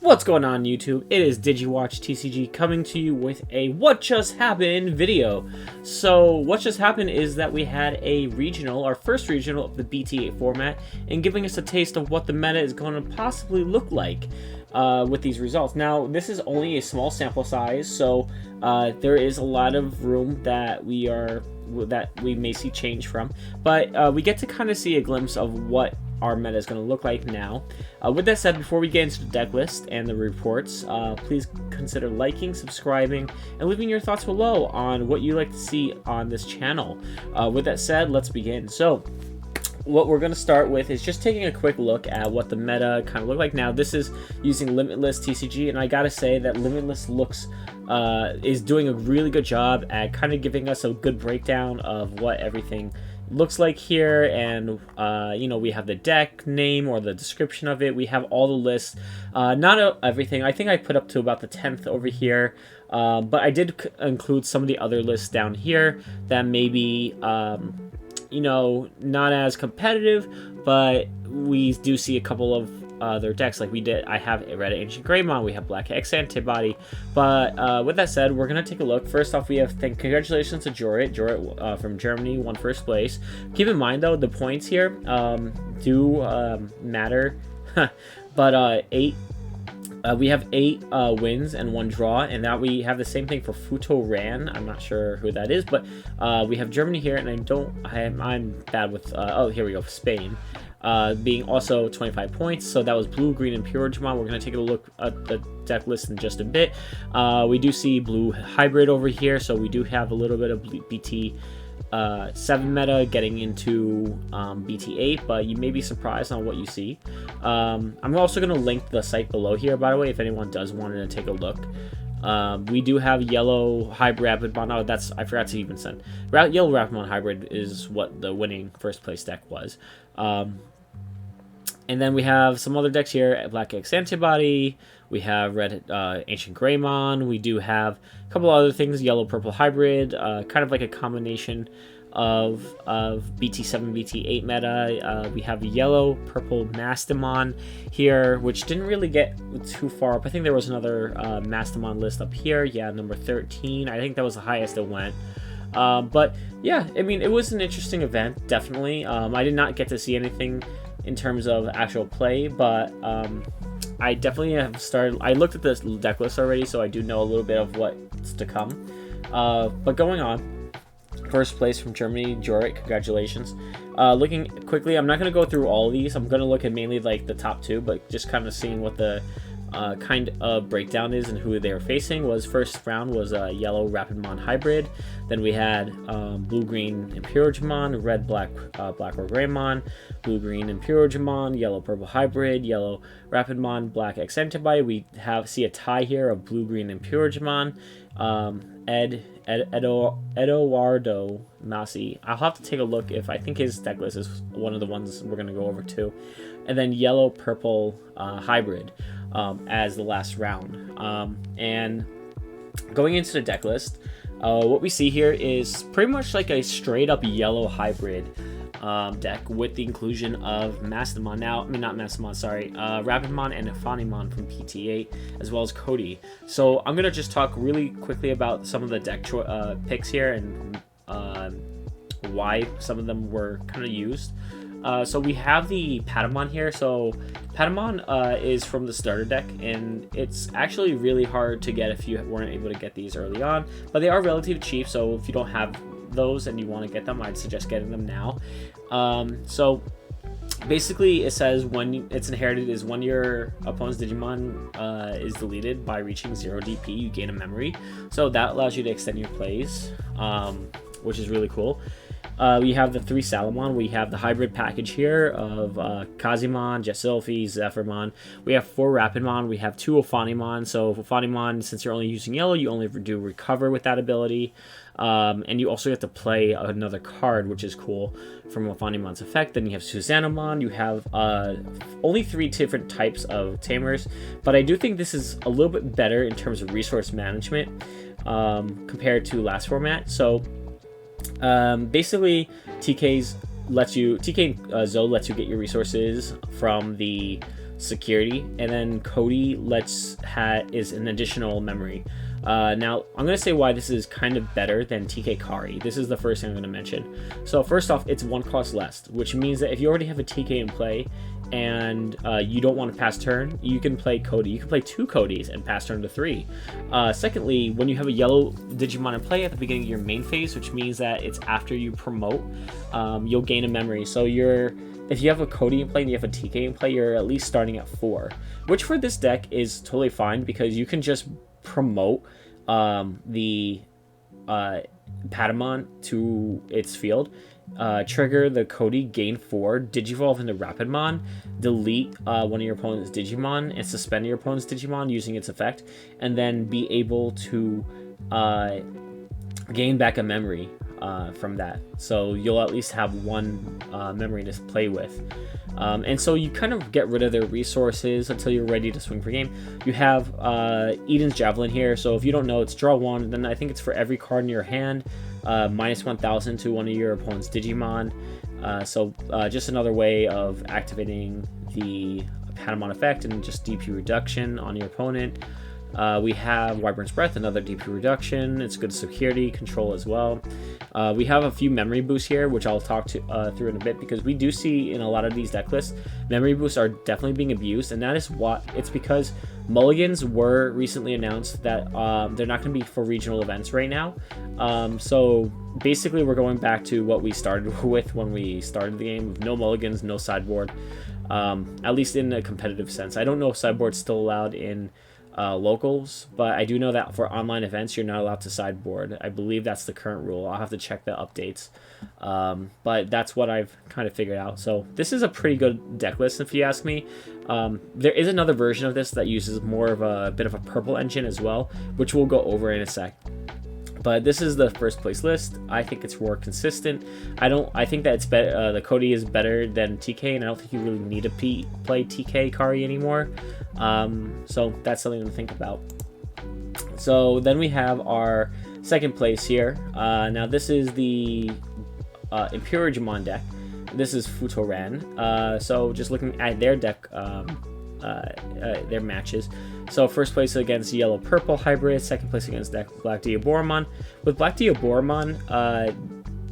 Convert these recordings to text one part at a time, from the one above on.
What's going on YouTube? It is Digiwatchtcg coming to you with a What Just Happened video. So what just happened is that we had a regional, our first regional of the BT8 format, and giving us a taste of what the meta is going to possibly look like with these results. Now this is only a small sample size, so there is a lot of room that we may see change from, but we get to kind of see a glimpse of what our meta is going to look like now. With that said, before we get into the deck list and the reports, please consider liking, subscribing, and leaving your thoughts below on what you like to see on this channel. With that said, let's begin. So what we're going to start with is just taking a quick look at what the meta kind of look like now. This is using Limitless TCG, and I gotta say that Limitless is doing a really good job at kind of giving us a good breakdown of what everything looks like here, and you know, we have the deck name or the description of it. We have all the lists, not everything. I think I put up to about the 10th over here, but I did include some of the other lists down here that maybe you know, not as competitive, but we do see a couple of other decks like we did. I have Red Ancient Greymon, we have Black X Antibody, but with that said, we're gonna take a look. First off, we have congratulations to Jorit from Germany, won first place. Keep in mind though, the points here do matter, but we have 8 wins and 1 draw, and now we have the same thing for Futo Ran. I'm not sure who that is, but we have Germany here, and I'm bad with oh, here we go, Spain. Being also 25 points, so that was Blue, Green, and Pure Digimon. We're going to take a look at the deck list in just a bit. We do see Blue Hybrid over here, so we do have a little bit of BT 7 meta getting into BT8, but you may be surprised on what you see. I'm also going to link the site below here, by the way, if anyone does want to take a look. We do have Yellow Hybrid Rapidmon. Oh, that's, I forgot to even send. Yellow Rapidmon Hybrid is what the winning first place deck was. And then we have some other decks here, Black X Antibody, we have Red Ancient Greymon, we do have a couple other things, Yellow Purple Hybrid, kind of like a combination of BT7, BT8 meta. We have Yellow Purple Mastamon here, which didn't really get too far up. I think there was another Mastamon list up here, yeah, number 13, I think that was the highest it went. But yeah, I mean, it was an interesting event, definitely. I did not get to see anything in terms of actual play, but I definitely have started. I looked at this deck list already, so I do know a little bit of what's to come. But going on, first place from Germany, Jorit, congratulations. Looking quickly, I'm not going to go through all of these. I'm going to look at mainly like the top 2, but just kind of seeing what the kind of breakdown is and who they were facing. Was first round was Yellow Rapidmon Hybrid, then we had Blue Green Imperial Digimon, Red Black Black or Greymon, Blue Green Imperial Digimon, Yellow Purple Hybrid, Yellow Rapidmon, Black X Antibody. We see a tie here of Blue Green Imperial Digimon, Eduardo Masi. I'll have to take a look if I think his deck list is one of the ones we're going to go over too. And then Yellow Purple Hybrid as the last round. And going into the deck list, what we see here is pretty much like a straight up Yellow Hybrid deck with the inclusion of Mastamon. Now, I mean, not Mastamon, sorry, Rapidmon and Aphaniemon from BT8, as well as Cody. So I'm gonna just talk really quickly about some of the deck picks here and why some of them were kind of used. So we have the Patamon here. So Patamon is from the starter deck, and it's actually really hard to get if you weren't able to get these early on, but they are relatively cheap, so if you don't have those and you want to get them, I'd suggest getting them now. So basically it says when it's inherited is when your opponent's Digimon is deleted by reaching 0 DP, you gain a memory, so that allows you to extend your plays, which is really cool. We have the 3 Salamon. We have the hybrid package here of Kazimon, Jessilphi, Zephyrmon. We have 4 Rapidmon. We have 2 Aphaniemon. So Aphaniemon, since you're only using yellow, you only do recover with that ability. And you also have to play another card, which is cool, from Aphaniemon's effect. Then you have Susanamon. You have only 3 different types of tamers, but I do think this is a little bit better in terms of resource management compared to last format. So basically, TK Zoe lets you get your resources from the security, and then Cody is an additional memory. Now, I'm going to say why this is kind of better than TK Kari. This is the first thing I'm going to mention. So first off, it's 1 cost less, which means that if you already have a TK in play and you don't want to pass turn, you can play Cody. You can play 2 Codys and pass turn to 3. Secondly, when you have a yellow Digimon in play at the beginning of your main phase, which means that it's after you promote, you'll gain a memory. So if you have a Cody in play and you have a TK in play, you're at least starting at 4, which for this deck is totally fine because you can just promote the Patamon to its field, trigger the Cody, gain 4, Digivolve into Rapidmon, delete one of your opponent's Digimon, and suspend your opponent's Digimon using its effect, and then be able to gain back a memory from that. So you'll at least have 1 memory to play with. And so you kind of get rid of their resources until you're ready to swing for game. You have Eden's Javelin here, so if you don't know, it's draw 1, then I think it's for every card in your hand, minus 1000 to one of your opponent's Digimon. So just another way of activating the Patamon effect and just DP reduction on your opponent. We have Wyvern's Breath, another DP reduction. It's good security control as well. We have a few memory boosts here, which I'll talk through in a bit, because we do see in a lot of these deck lists, memory boosts are definitely being abused, and that is what it's because mulligans were recently announced that they're not going to be for regional events right now. So basically, we're going back to what we started with when we started the game: no mulligans, no sideboard. At least in a competitive sense. I don't know if sideboard's still allowed in locals, but I do know that for online events you're not allowed to sideboard. I believe that's the current rule. I'll have to check the updates, but that's what I've kind of figured out. So this is a pretty good deck list if you ask me. There is another version of this that uses more of a bit of a purple engine as well, which we'll go over in a sec. But this is the first place list. I think it's more consistent. I think that it's better. The Cody is better than TK, and I don't think you really need to play TK Kari anymore. So that's something to think about. So then we have our second place here. Now this is the Imperial Digimon deck. This is Futoran. So just looking at their deck, their matches. So first place against Yellow Purple Hybrid, second place against Black Diaboromon. With Black Diaboromon,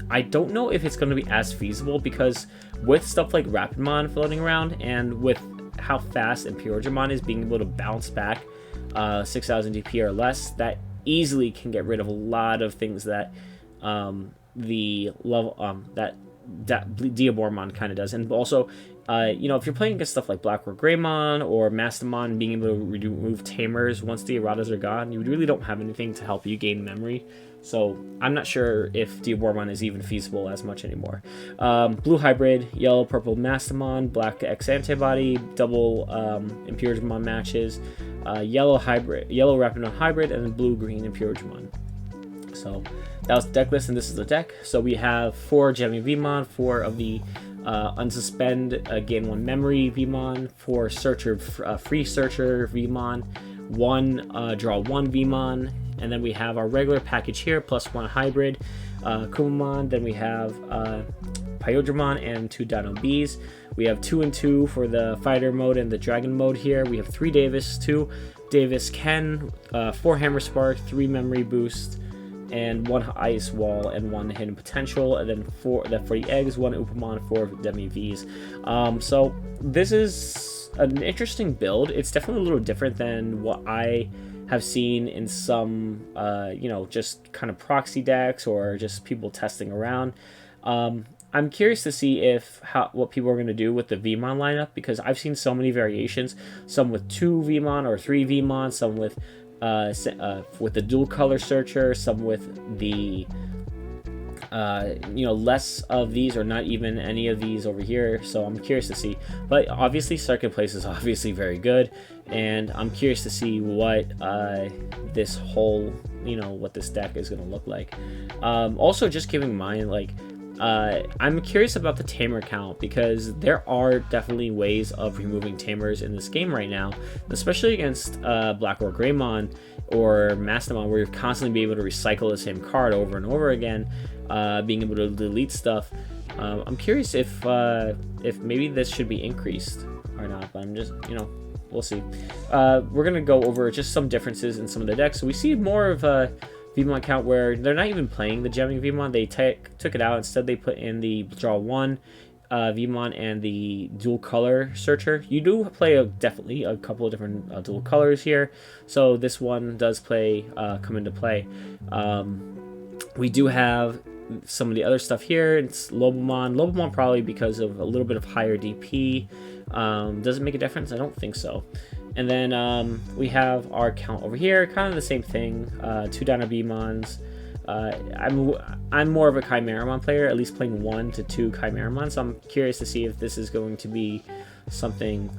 I don't know if it's going to be as feasible, because with stuff like Rapidmon floating around and with how fast Imperial Digimon is being able to bounce back 6,000 DP or less, that easily can get rid of a lot of things that the level that Diaboromon kind of does. And also, if you're playing against stuff like Black or Greymon or Mastamon, being able to remove Tamers once the erratas are gone, you really don't have anything to help you gain memory. So I'm not sure if Diaboromon is even feasible as much anymore. Blue Hybrid, Yellow Purple Mastamon, Black X Antibody, double Imperial Digimon matches, Yellow Rapidmon Hybrid, and then Blue Green Imperial Digimon. So that was the deck list, and this is the deck. So we have 4 Gemi Vmon, 4 of the Unsuspend gain 1 memory Vmon, 4 Searcher Free Searcher Vmon, 1 Draw 1 Vmon, and then we have our regular package here, plus 1 Hybrid Kumamon. Then we have Pyodramon and 2 Dino Bees. We have 2 and 2 for the Fighter mode and the Dragon mode here. We have 3 Davis, 2 Davis Ken, 4 Hammer Spark, 3 Memory Boost, and 1 Ice Wall and 1 Hidden Potential, and then 4 the eggs, 1 Upamon, 4 Demi Vs. So this is an interesting build. It's definitely a little different than what I have seen in some, just kind of proxy decks or just people testing around. I'm curious to see what people are going to do with the Vmon lineup, because I've seen so many variations. Some with 2 Vmon or 3 Vmon, some with the dual color searcher, some with the less of these or not even any of these over here. So I'm curious to see, but obviously second place is obviously very good, and I'm curious to see what this whole what this deck is going to look like. Also, just keeping in mind, I'm curious about the tamer count, because there are definitely ways of removing tamers in this game right now, especially against Black or Greymon or Mastamon, where you're constantly be able to recycle the same card over and over again. being able to delete stuff. I'm curious if maybe this should be increased or not, but I'm just, we'll see. We're gonna go over just some differences in some of the decks. So we see more of a Vmon count where they're not even playing the gemming Vmon. They took it out. Instead, they put in the draw 1 Vmon and the dual color searcher. You do play definitely a couple of different dual colors here, so this one does come into play. We do have some of the other stuff here. It's Lobomon probably because of a little bit of higher DP. Does it make a difference? I don't think so. And then we have our count over here, kind of the same thing. 2 Dynabemons. I'm more of a Chimeramon player, at least playing 1 to 2 Chimeramon, so I'm curious to see if this is going to be something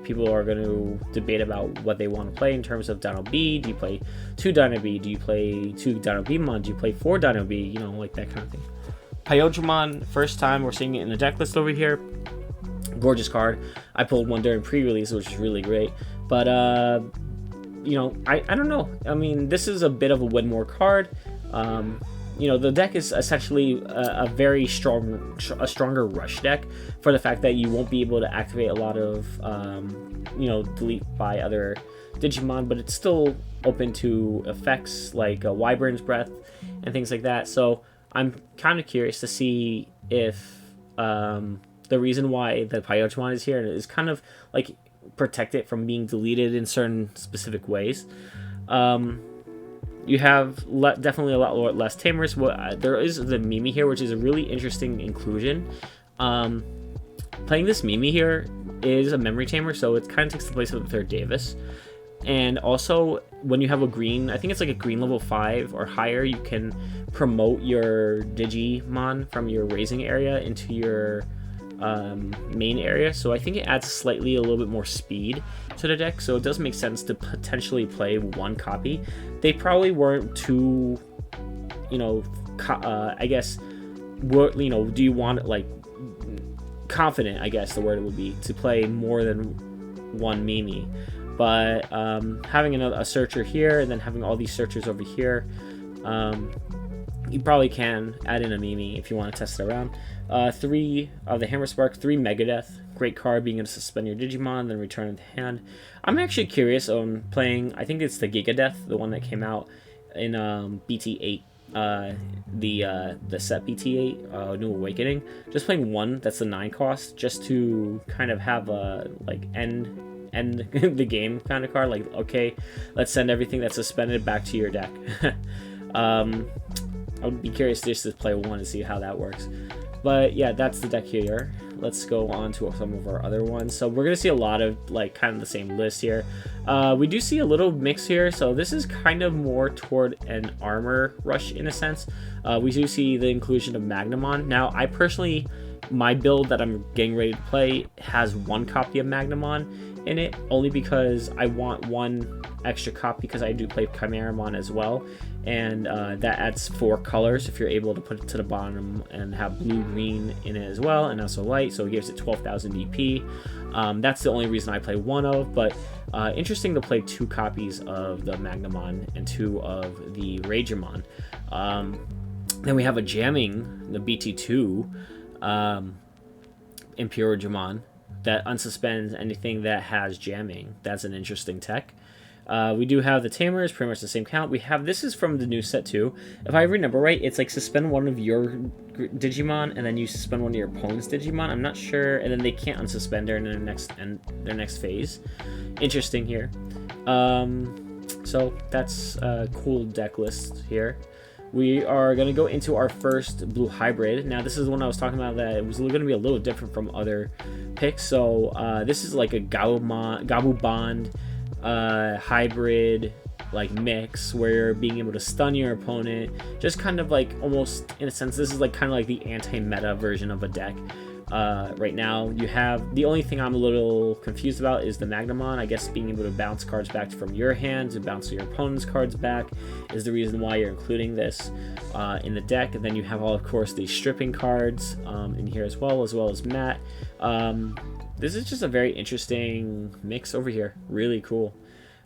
people are going to debate about what they want to play in terms of Dino B. Do you play 2 Dino B? Do you play 2 Dynabemon? Do you play 4 Dino B? Like that kind of thing. Pyodramon, first time we're seeing it in the deck list over here. Gorgeous card. I pulled one during pre-release, which is really great. But I don't know. I mean, this is a bit of a win more card. The deck is essentially a very stronger rush deck for the fact that you won't be able to activate a lot of, delete by other Digimon, but it's still open to effects like Wyvern's Breath and things like that. So I'm kind of curious to see if the reason why the Pyodramon is here is kind of like protect it from being deleted in certain specific ways. You have definitely a lot less tamers. There is the Mimi here, which is a really interesting inclusion. Playing this Mimi here is a memory tamer, so it kind of takes the place of the 3rd Davis. And also, when you have a green, I think it's like a green level 5 or higher, you can promote your Digimon from your raising area into your main area, so I think it adds slightly a little bit more speed to the deck, so it does make sense to potentially play 1 copy. They probably weren't too, I guess, do you want like confident, I guess the word would be, to play more than 1 Mimi, but having a searcher here and then having all these searchers over here, you probably can add in a Mimi if you want to test it around. 3 of the Hammer Spark, 3 Megadeth. Great card, being able to suspend your Digimon, then return it to hand. I'm actually curious on playing, I think it's the Gigadeath, the one that came out in BT8, the set BT8, New Awakening. Just playing 1, that's the 9 cost, just to kind of have a, end the game kind of card. Like, okay, let's send everything that's suspended back to your deck. I would be curious just to play 1 and see how that works. But yeah, that's the deck here. Let's go on to some of our other ones. So we're going to see a lot of kind of the same list here. We do see a little mix here. So this is kind of more toward an armor rush in a sense. We do see the inclusion of Magnamon. Now, I personally, my build that I'm getting ready to play has 1 copy of Magnamon in it, only because I want 1 extra copy because I do play Chimeramon as well, and that adds 4 colors if you're able to put it to the bottom and have blue green in it as well, and also light, so it gives it 12,000 DP. That's the only reason I play 1 of, but interesting to play 2 copies of the Magnamon and 2 of the Ragemon. Then we have a jamming, the BT2 Impurigimon that unsuspends anything that has jamming. That's an interesting tech. We do have the Tamers, pretty much the same count. We have, this is from the new set too. If I remember right, it's like suspend 1 of your Digimon and then you suspend 1 of your opponent's Digimon. I'm not sure, and then they can't unsuspend during their next phase. Interesting here. So that's a cool deck list here. We are going to go into our first blue hybrid. Now, this is the one I was talking about that it was going to be a little different from other picks. So this is like a Gabubond hybrid mix where you're being able to stun your opponent. Just kind of like almost in a sense, this is like kind of like the anti-meta version of a deck. Right now, you have, the only thing I'm a little confused about is the Magnamon. I guess being able to bounce cards back from your hand to bounce your opponent's cards back is the reason why you're including this in the deck. And then you have, all of course, the stripping cards in here as well as Matt. This is just a very interesting mix over here. Really cool.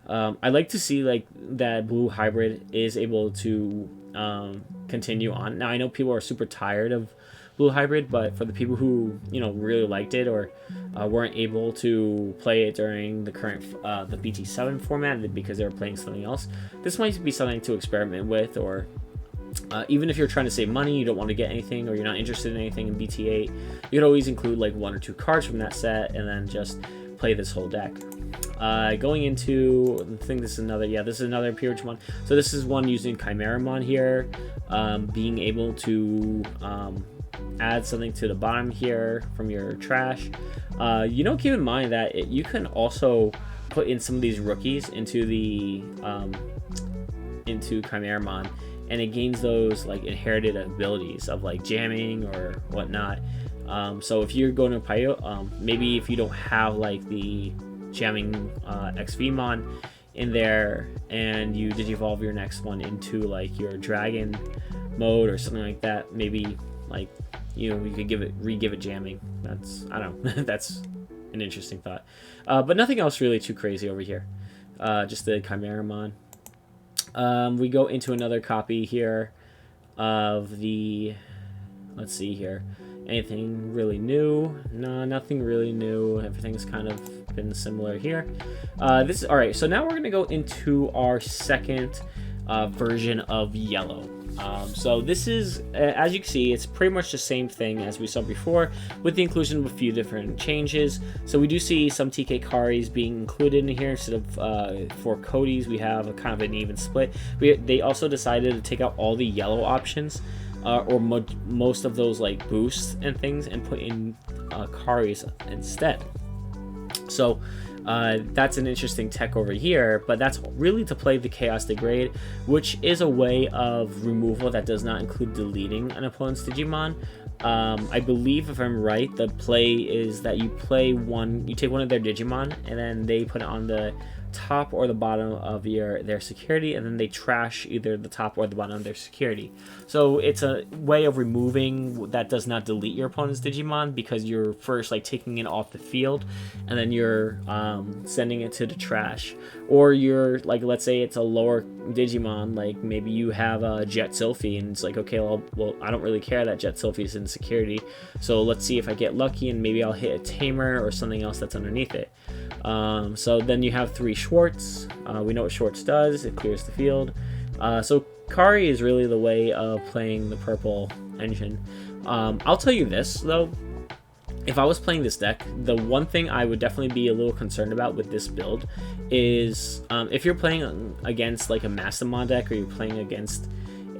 I'd like to see like that blue hybrid is able to continue on. Now I know people are super tired of blue hybrid, but for the people who really liked it or weren't able to play it during the current the BT7 format because they were playing something else, this might be something to experiment with. Or even if you're trying to save money, you don't want to get anything, or you're not interested in anything in BT8, you could always include like 1 or 2 cards from that set and then just play this whole deck. Going into, I think this is another, this is another Pyrigimon. So this is one using Chimeramon here, being able to add something to the bottom here from your trash. Keep in mind that you can also put in some of these rookies into the into Chimeramon, and it gains those like inherited abilities of like jamming or whatnot. So if you're going to Pyo, maybe if you don't have like the jamming XVmon in there, and you digivolve your next one into like your dragon mode or something like that, maybe like you could re-give it jamming. I don't know. That's an interesting thought. But nothing else really too crazy over here. Just the Chimeramon. We go into another copy here of the, let's see here. Anything really new? No, nothing really new. Everything's kind of been similar here. All right. So now we're gonna go into our second version of yellow. So this is, as you can see, it's pretty much the same thing as we saw before, with the inclusion of a few different changes. So we do see some TK Karis being included in here instead of 4 Codys. We have a kind of an even split. They also decided to take out all the yellow options, or most of those like boosts and things, and put in Karis instead. So that's an interesting tech over here, but that's really to play the Chaos Degrade, which is a way of removal that does not include deleting an opponent's Digimon. I believe, if I'm right, the play is that you take one of their Digimon, and then they put it on the top or the bottom of their security, and then they trash either the top or the bottom of their security. So it's a way of removing that does not delete your opponent's Digimon, because you're first like taking it off the field, and then you're sending it to the trash. Or you're like, let's say it's a lower Digimon, like maybe you have a Jet Sylphie, and it's like, okay, well I don't really care that Jet Sylphie is in security, so let's see if I get lucky and maybe I'll hit a Tamer or something else that's underneath it. So then you have 3 Schwartz. We know what Schwartz does. It clears the field. So Kari is really the way of playing the purple engine. I'll tell you this, though. If I was playing this deck, the one thing I would definitely be a little concerned about with this build is if you're playing against like a Mastamon deck, or you're playing against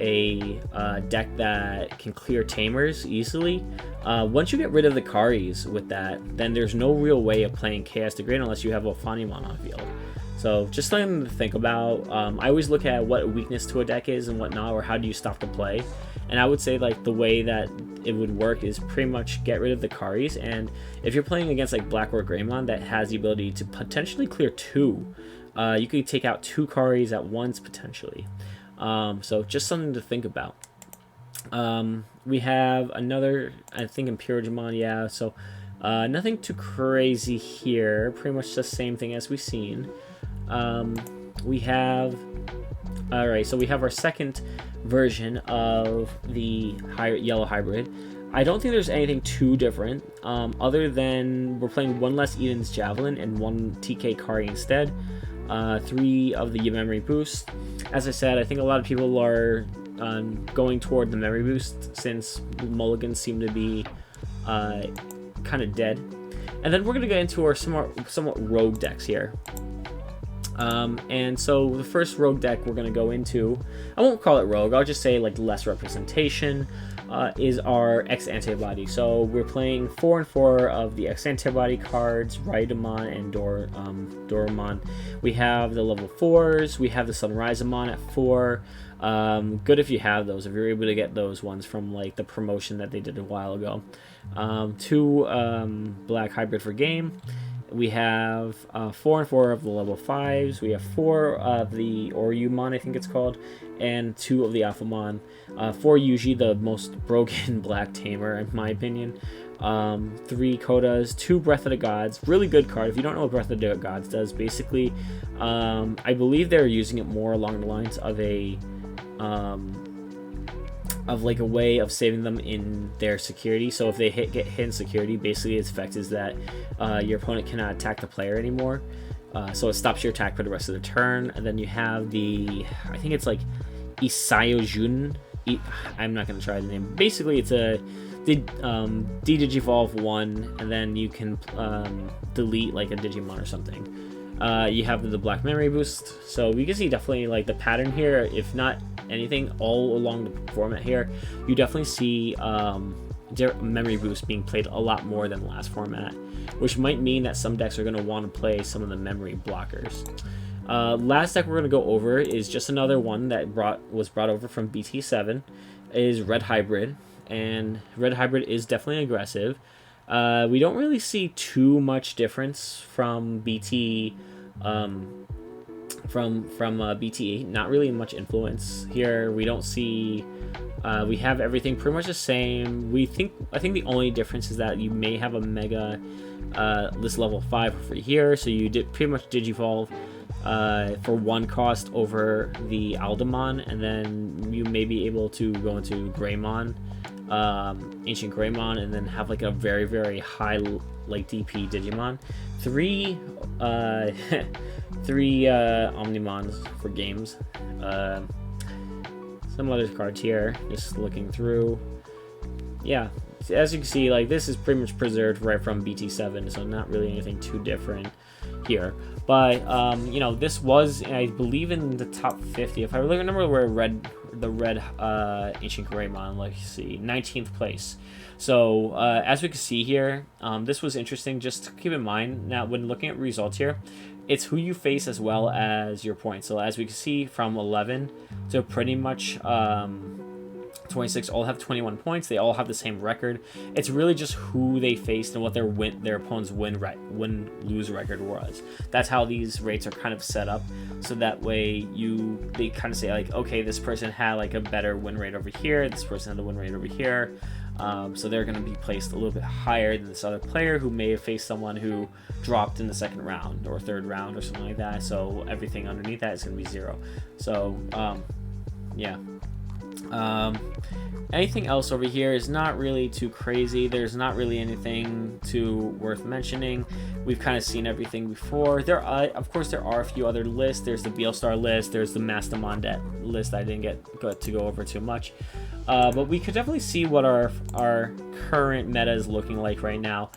a deck that can clear Tamers easily, once you get rid of the Karis with that, then there's no real way of playing Chaos Degrade unless you have a Fanimon on field. So just something to think about. I always look at what a weakness to a deck is and whatnot, or how do you stop the play. And I would say like the way that it would work is pretty much get rid of the Karis. And if you're playing against like Black or Greymon that has the ability to potentially clear 2, you could take out 2 Karis at once potentially. So just something to think about. We have another, I think, in Pyrigimon, so nothing too crazy here. Pretty much the same thing as we've seen. We have, alright, so we have our second version of the yellow hybrid. I don't think there's anything too different, other than we're playing 1 less Eden's Javelin and 1 TK Kari instead. 3 of the memory boost. As I said, I think a lot of people are going toward the memory boost, since mulligans seem to be kind of dead. And then we're going to get into our somewhat rogue decks here. And so the first rogue deck we're going to go into, I won't call it rogue, I'll just say like less representation, is our X Antibody. So we're playing 4 and 4 of the X Antibody cards, Raidamon and Doramon. We have the level 4s, we have the Sunriseamon at 4. Good if you have those, if you're able to get those ones from like the promotion that they did a while ago. 2 black hybrid for game. We have 4 and 4 of the level 5s. We have 4 of the Oryumon, I think it's called, and 2 of the Alphamon. 4 Yuji, the most broken black tamer, in my opinion. 3 Kodas, 2 Breath of the Gods. Really good card. If you don't know what Breath of the Gods does, basically, I believe they're using it more along the lines of a like a way of saving them in their security. So if they get hit in security, basically its effect is that your opponent cannot attack the player anymore. So it stops your attack for the rest of the turn. And then you have the, I think it's like Isayojun. I'm not going to try the name. Basically, it's a Digivolve 1, and then you can delete like a Digimon or something. You have the Black Memory Boost. So we can see definitely like the pattern here, if not anything all along the format here, you definitely see Memory Boost being played a lot more than the last format, which might mean that some decks are going to want to play some of the memory blockers. Last deck we're going to go over is just another one that was brought over from BT7, is Red Hybrid, and Red Hybrid is definitely aggressive. We don't really see too much difference from BT from BT8. Not really much influence here. We don't see. We have everything pretty much the same. I think the only difference is that you may have a Mega this level 5 over here, so you did pretty much Digivolve for 1 cost over the Aldamon, and then you may be able to go into Greymon, Ancient Greymon, and then have like a very, very high like DP Digimon. 3 Omnimons for games. Some other cards here, just looking through. Yeah, as you can see, like this is pretty much preserved right from BT7, so not really anything too different here. But you know, this was, I believe, in the top 50. If I really remember, where the red Ancient Greymon, let's see, 19th place. So as we can see here, this was interesting. Just to keep in mind now when looking at results here, it's who you face as well as your points. So as we can see, from 11 to pretty much 26 all have 21 points. They all have the same record. It's really just who they faced and what their opponent's win-lose record was. That's how these rates are kind of set up. So that way they kind of say like, okay, this person had like a better win rate over here. This person had the win rate over here. So they're going to be placed a little bit higher than this other player who may have faced someone who dropped in the second round or third round or something like that. So everything underneath that is going to be 0. So yeah. Anything else over here is not really too crazy. There's not really anything too worth mentioning. We've kind of seen everything before. Of course, there are a few other lists. There's the Beelstar list. There's the Mastamon list. I didn't get to go over too much. But we could definitely see what our current meta is looking like right now.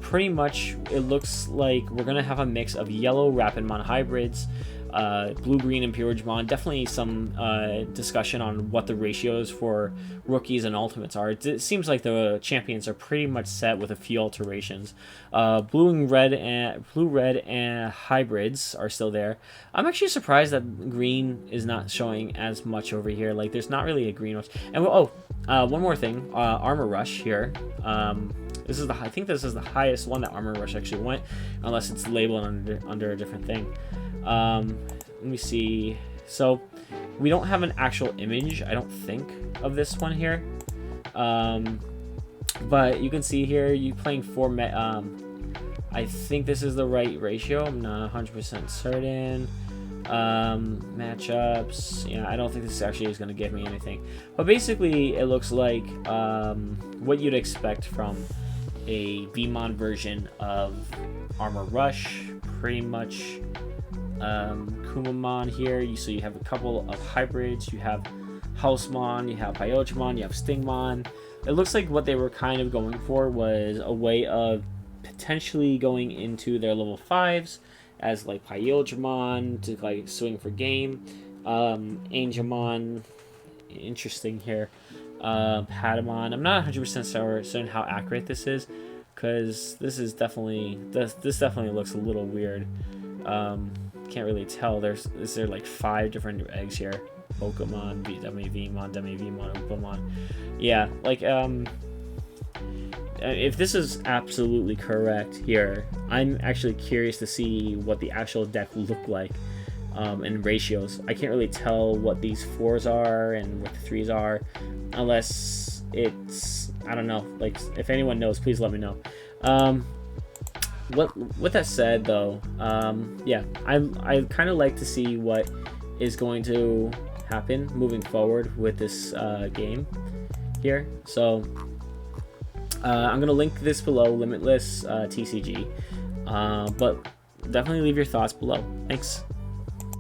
Pretty much, it looks like we're going to have a mix of yellow Rapidmon hybrids, blue-green Imperialmon. Definitely some discussion on what the ratios for rookies and ultimates are. It seems like the champions are pretty much set with a few alterations. Blue-red and hybrids are still there. I'm actually surprised that green is not showing as much over here. Like, there's not really a green rush. And one more thing, Armor Rush here. I think this is the highest one that Armor Rush actually went, unless it's labeled under a different thing. Let me see. So we don't have an actual image, I don't think, of this one here. But you can see here, you playing 4 I think this is the right ratio. I'm not 100% certain. Matchups. Yeah, I don't think this actually is going to give me anything. But basically, it looks like what you'd expect from a Vmon version of Armor Rush. Pretty much Kumamon here. So you have a couple of hybrids. You have Housemon, you have Pyogemon, you have Stingmon. It looks like what they were kind of going for was a way of potentially going into their level 5s as like Pyogemon to like swing for game. Angemon, interesting here. Patamon. I'm not 100% certain how accurate this is, because this definitely looks a little weird. Can't really tell. Is there like 5 different eggs here? Pokemon, Vmon, Upamon. Yeah, like if this is absolutely correct here, I'm actually curious to see what the actual deck will look like in ratios. I can't really tell what these 4s are and what the 3s are, unless it's, I don't know. Like, if anyone knows, please let me know. With that said, though, yeah, I kind of like to see what is going to happen moving forward with this game here. So I'm gonna link this below, Limitless TCG, but definitely leave your thoughts below. Thanks.